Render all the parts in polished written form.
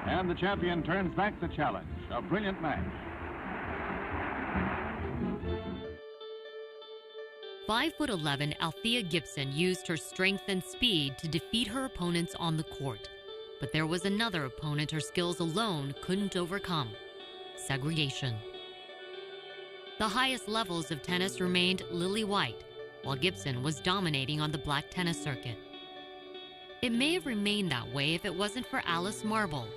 And the champion turns back the challenge. A brilliant match. 5'11" Althea Gibson used her strength and speed to defeat her opponents on the court. But there was another opponent her skills alone couldn't overcome: segregation. The highest levels of tennis remained lily white, while Gibson was dominating on the black tennis circuit. It may have remained that way if it wasn't for Alice Marble,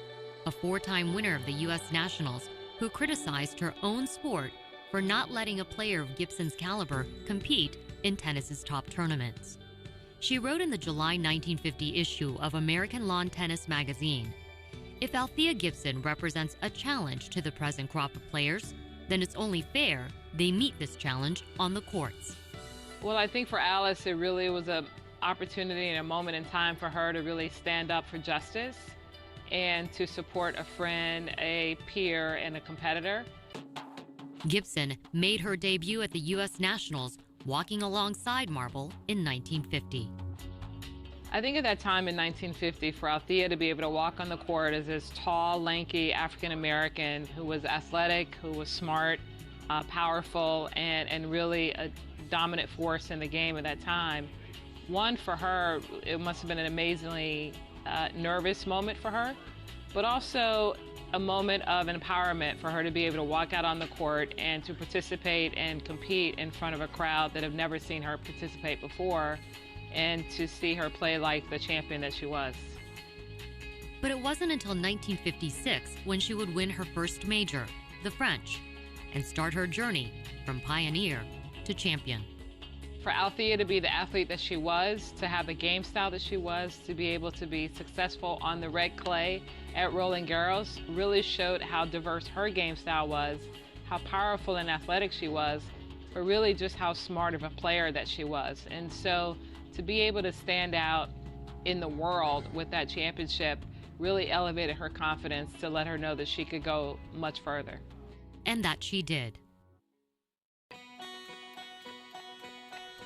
a four-time winner of the U.S. Nationals who criticized her own sport for not letting a player of Gibson's caliber compete in tennis's top tournaments. She wrote in the July 1950 issue of American Lawn Tennis magazine, "If Althea Gibson represents a challenge to the present crop of players, then it's only fair they meet this challenge on the courts." Well, I think for Alice, it really was an opportunity and a moment in time for her to really stand up for justice and to support a friend, a peer, and a competitor. Gibson made her debut at the U.S. Nationals walking alongside Marble in 1950. I think at that time in 1950, for Althea to be able to walk on the court as this tall, lanky African-American who was athletic, who was smart, powerful, and really a dominant force in the game at that time, one, for her, it must have been an amazingly nervous moment for her, but also a moment of empowerment for her to be able to walk out on the court and to participate and compete in front of a crowd that have never seen her participate before, and to see her play like the champion that she was. But it wasn't until 1956 when she would win her first major, the French, and start her journey from pioneer to champion. For Althea to be the athlete that she was, to have the game style that she was, to be able to be successful on the red clay at Roland Garros really showed how diverse her game style was, how powerful and athletic she was, but really just how smart of a player that she was. And so to be able to stand out in the world with that championship really elevated her confidence to let her know that she could go much further. And that she did.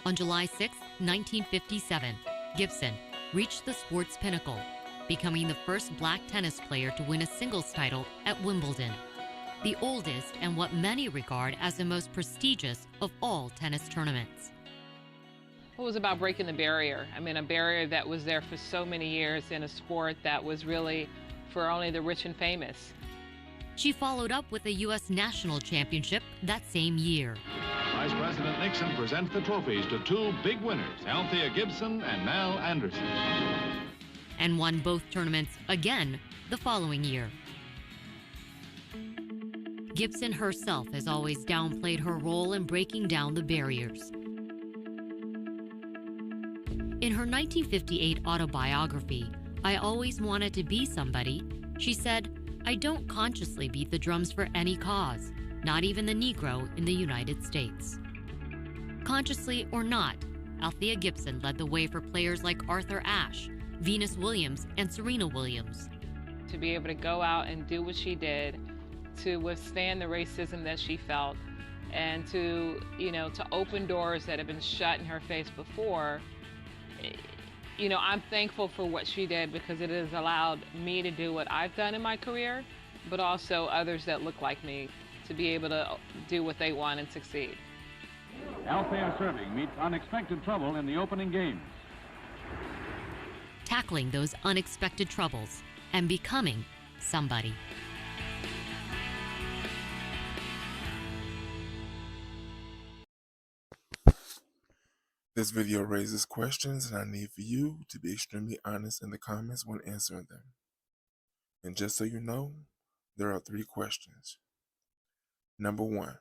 On July 6, 1957, Gibson reached the sport's pinnacle, becoming the first black tennis player to win a singles title at Wimbledon, the oldest and what many regard as the most prestigious of all tennis tournaments. It was about breaking the barrier. I mean, a barrier that was there for so many years in a sport that was really for only the rich and famous. She followed up with a U.S. National Championship that same year. Vice President Nixon presents the trophies to two big winners, Althea Gibson and Mal Anderson. And won both tournaments again the following year. Gibson herself has always downplayed her role in breaking down the barriers. In her 1958 autobiography, "I Always Wanted to Be Somebody," she said, "I don't consciously beat the drums for any cause, not even the Negro in the United States." Consciously or not, Althea Gibson led the way for players like Arthur Ashe, Venus Williams, and Serena Williams. To be able to go out and do what she did, to withstand the racism that she felt, and to open doors that have been shut in her face before, I'm thankful for what she did because it has allowed me to do what I've done in my career, but also others that look like me to be able to do what they want and succeed. Althea serving meets unexpected trouble in the opening games. Tackling those unexpected troubles and becoming somebody. This video raises questions, and I need for you to be extremely honest in the comments when answering them. And just so you know, there are 3 questions. Number 1,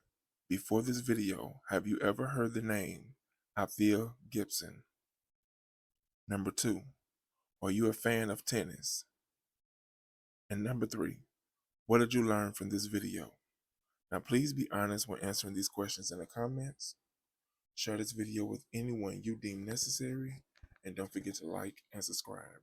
before this video, have you ever heard the name Althea Gibson? Number 2, are you a fan of tennis? And number 3, what did you learn from this video? Now please be honest when answering these questions in the comments. Share this video with anyone you deem necessary, and don't forget to like and subscribe.